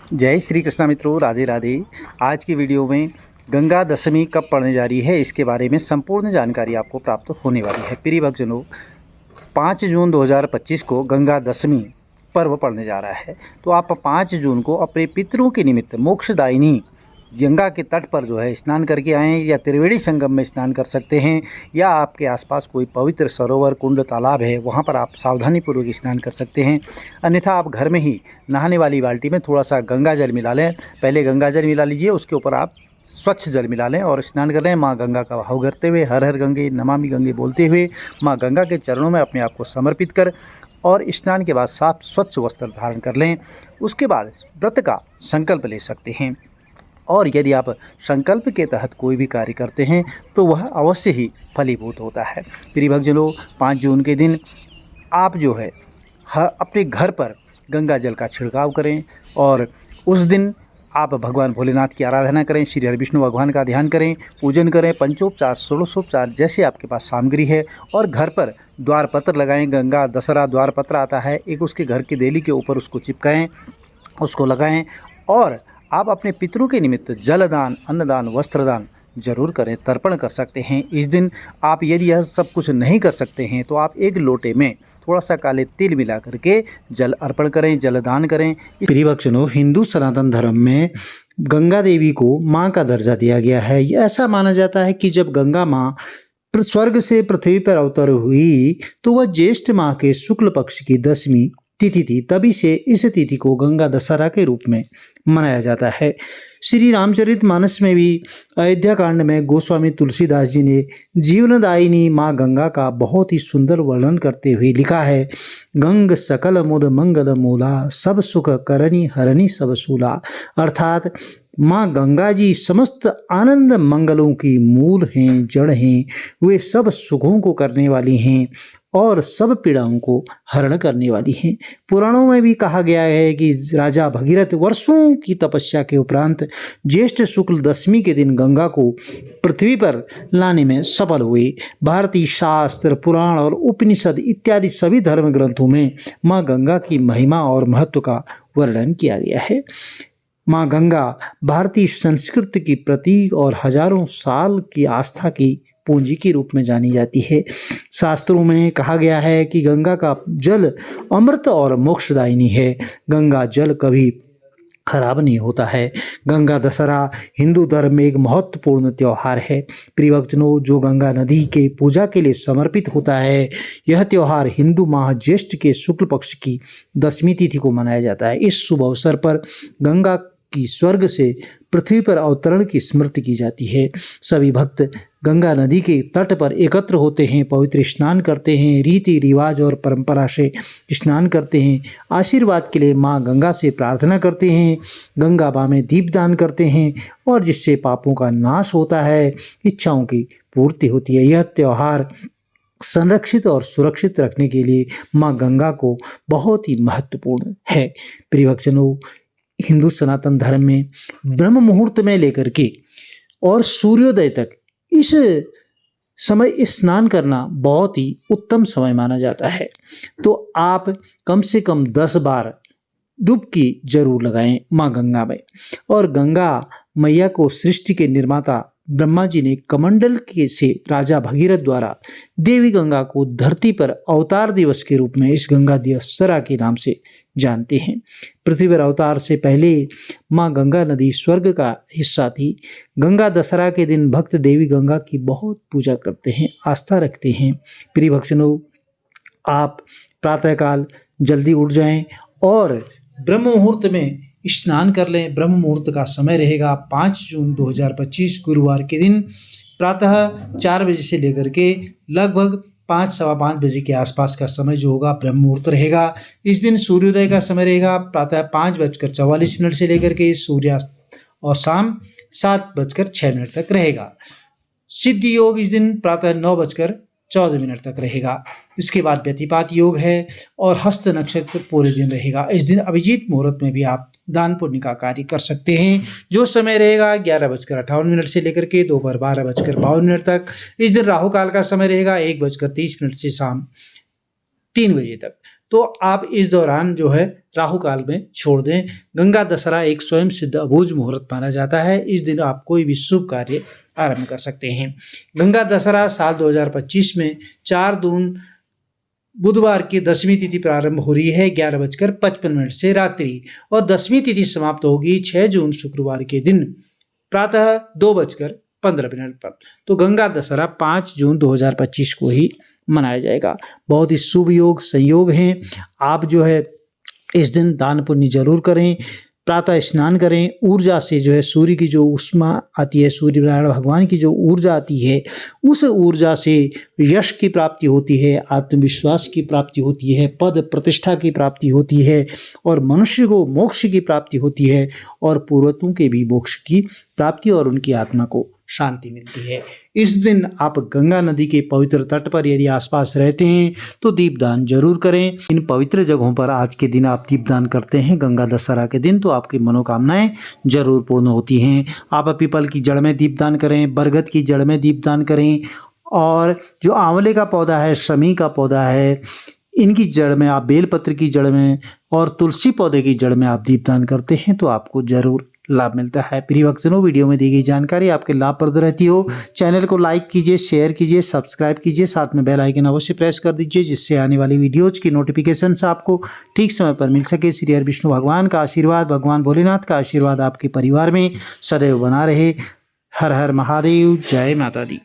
जय श्री कृष्णा मित्रों, राधे राधे। आज की वीडियो में गंगा दशमी कब पड़ने जा रही है, इसके बारे में संपूर्ण जानकारी आपको प्राप्त होने वाली है। प्रिय भक्तजनों, 5 जून 2025 को गंगा दशमी पर्व पड़ने जा रहा है। तो आप 5 जून को अपने पितरों के निमित्त मोक्षदायिनी गंगा के तट पर जो है स्नान करके आएँ, या त्रिवेणी संगम में स्नान कर सकते हैं, या आपके आसपास कोई पवित्र सरोवर, कुंड, तालाब है, वहाँ पर आप सावधानीपूर्वक स्नान कर सकते हैं। अन्यथा आप घर में ही नहाने वाली बाल्टी में थोड़ा सा गंगा जल मिला लें। पहले गंगा जल मिला लीजिए, उसके ऊपर आप स्वच्छ जल मिला लें और स्नान कर लें। माँ गंगा का भाव करते हुए, हर हर गंगे नमामि गंगे बोलते हुए माँ गंगा के चरणों में अपने आप को समर्पित कर और स्नान के बाद साफ स्वच्छ वस्त्र धारण कर लें। उसके बाद व्रत का संकल्प ले सकते हैं, और यदि आप संकल्प के तहत कोई भी कार्य करते हैं तो वह अवश्य ही फलीभूत होता है। प्रिय भक्तजनों, 5 जून के दिन आप जो है अपने घर पर गंगा जल का छिड़काव करें, और उस दिन आप भगवान भोलेनाथ की आराधना करें, श्री हरि विष्णु भगवान का ध्यान करें, पूजन करें, पंचोपचार, षोडशोपचार जैसे आपके पास सामग्री है, और घर पर द्वारपत्र लगाएं। गंगा दशहरा द्वारपत्र आता है, एक उसके घर की देली के ऊपर उसको चिपकाएं, उसको लगाएं। और आप अपने पितरों के निमित्त जलदान, अन्नदान, वस्त्रदान जरूर करें, तर्पण कर सकते हैं। इस दिन आप यदि यह सब कुछ नहीं कर सकते हैं तो आप एक लोटे में थोड़ा सा काले तिल मिला करके जल अर्पण करें, जलदान करें। प्रिय भक्तों, हिंदू सनातन धर्म में गंगा देवी को माँ का दर्जा दिया गया है। ऐसा माना जाता है कि जब गंगा माँ स्वर्ग से पृथ्वी पर अवतर हुई तो वह ज्येष्ठ माह के शुक्ल पक्ष की 10वीं तिथि थी। तभी से इस तिथि को गंगा दशहरा के रूप में मनाया जाता है। श्री रामचरितमानस में भी अयोध्या कांड में गोस्वामी तुलसीदास जी ने जीवनदायिनी माँ गंगा का बहुत ही सुंदर वर्णन करते हुए लिखा है। गंग सकल मुद मंगल मूला, सब सुख करनी हरनी सब सूला। अर्थात माँ गंगा जी समस्त आनंद मंगलों की मूल हैं, जड़ हैं। वे सब सुखों को करने वाली हैं और सब पीड़ाओं को हरण करने वाली हैं। पुराणों में भी कहा गया है कि राजा भगीरथ वर्षों की तपस्या के उपरांत ज्येष्ठ शुक्ल 10वीं के दिन गंगा को पृथ्वी पर लाने में सफल हुए। भारतीय शास्त्र, पुराण और उपनिषद इत्यादि सभी धर्म ग्रंथों में माँ गंगा की महिमा और महत्व का वर्णन किया गया है। माँ गंगा भारतीय संस्कृति की प्रतीक और हजारों साल की आस्था की पूंजी के रूप में जानी जाती है। शास्त्रों में कहा गया है कि गंगा का जल अमृत और मोक्षदायिनी है। गंगा जल कभी खराब नहीं होता है। गंगा दशहरा हिंदू धर्म में एक महत्वपूर्ण त्यौहार है। प्रिय भक्तों, जो गंगा नदी के पूजा के लिए समर्पित होता है, यह त्यौहार हिंदू माह ज्येष्ठ के शुक्ल पक्ष की 10वीं तिथि को मनाया जाता है। इस शुभ अवसर पर गंगा की स्वर्ग से पृथ्वी पर अवतरण की स्मृति की जाती है। सभी भक्त गंगा नदी के तट पर एकत्र होते हैं, पवित्र स्नान करते हैं, रीति रिवाज और परंपरा से स्नान करते हैं, आशीर्वाद के लिए माँ गंगा से प्रार्थना करते हैं, गंगा माँ में दीपदान करते हैं, और जिससे पापों का नाश होता है, इच्छाओं की पूर्ति होती है। यह त्यौहार संरक्षित और सुरक्षित रखने के लिए माँ गंगा को बहुत ही महत्वपूर्ण है। प्रिय भक्तों, हिंदू सनातन धर्म में ब्रह्म मुहूर्त में लेकर के और सूर्योदय तक इस समय स्नान करना बहुत ही उत्तम समय माना जाता है। तो आप कम से कम 10 बार डुबकी जरूर लगाएं माँ गंगा में। और गंगा मैया को सृष्टि के निर्माता ब्रह्मा जी ने कमंडल के से राजा भगीरथ द्वारा देवी गंगा को धरती पर अवतार दिवस के रूप में इस गंगा दशहरा के नाम से जानते हैं। पृथ्वी पर अवतार से पहले माँ गंगा नदी स्वर्ग का हिस्सा थी। गंगा दशहरा के दिन भक्त देवी गंगा की बहुत पूजा करते हैं, आस्था रखते हैं। प्रिय भक्तों, आप प्रातःकाल जल्दी उठ जाएं और ब्रह्म मुहूर्त में स्नान कर लें। ब्रह्म मुहूर्त का समय रहेगा 5 जून 2025 गुरुवार के दिन प्रातः 4 बजे से लेकर के लगभग 5 सवा 5 बजे के आसपास का समय जो होगा ब्रह्म मुहूर्त रहेगा। इस दिन सूर्योदय का समय रहेगा प्रातः 5:44 से लेकर के सूर्यास्त, और शाम 7:06 तक रहेगा। सिद्ध योग इस दिन प्रातः 9:14 तक रहेगा। इसके बाद व्यतिपात योग है और हस्त नक्षत्र पूरे दिन रहेगा। इस दिन अभिजीत मुहूर्त में भी आप दान पुण्य का कार्य कर सकते हैं। जो समय रहेगा 11:58 से लेकर के दोपहर 12:52 तक। इस दिन राहु काल का समय रहेगा 1:30 से शाम 3 बजे तक। तो आप इस दौरान जो है राहु काल में छोड़ दें। गंगा दशहरा एक स्वयं सिद्ध अबूझ मुहूर्त माना जाता है। इस दिन आप कोई भी शुभ कार्य आरंभ कर सकते हैं। गंगा दशहरा साल 2025 में 4 जून बुधवार की 10वीं तिथि प्रारंभ हो रही है 11:55 से रात्रि, और 10वीं तिथि समाप्त होगी 6 जून शुक्रवार के दिन प्रातः 2:15 पर। तो गंगा दशहरा 5 जून 2025 को ही मनाया जाएगा। बहुत ही शुभ योग संयोग हैं। आप जो है इस दिन दान पुण्य जरूर करें, प्रातः स्नान करें, ऊर्जा से जो है सूर्य की जो ऊष्मा आती है, सूर्य नारायण भगवान की जो ऊर्जा आती है, उस ऊर्जा से यश की प्राप्ति होती है, आत्मविश्वास की प्राप्ति होती है, पद प्रतिष्ठा की प्राप्ति होती है, और मनुष्य को मोक्ष की प्राप्ति होती है, और पूर्वजों के भी मोक्ष की प्राप्ति और उनकी आत्मा को शांति मिलती है। इस दिन आप गंगा नदी के पवित्र तट पर यदि आसपास रहते हैं तो दीपदान जरूर करें। इन पवित्र जगहों पर आज के दिन आप दीपदान करते हैं गंगा दशहरा के दिन तो आपकी मनोकामनाएं जरूर पूर्ण होती हैं। आप पीपल की जड़ में दीपदान करें, बरगद की जड़ में दीपदान करें, और जो आंवले का पौधा है, शमी का पौधा है, इनकी जड़ में आप, बेलपत्र की जड़ में और तुलसी पौधे की जड़ में आप दीपदान करते हैं तो आपको जरूर लाभ मिलता है। प्रिय भक्तों, वीडियो में दी गई जानकारी आपके लाभप्रद रहती हो, चैनल को लाइक कीजिए, शेयर कीजिए, सब्सक्राइब कीजिए, साथ में बेल आइकन अवश्य प्रेस कर दीजिए जिससे आने वाली वीडियोज की नोटिफिकेशन आपको ठीक समय पर मिल सके। श्री हरि विष्णु भगवान का आशीर्वाद, भगवान भोलेनाथ का आशीर्वाद आपके परिवार में सदैव बना रहे। हर हर महादेव, जय माता दी।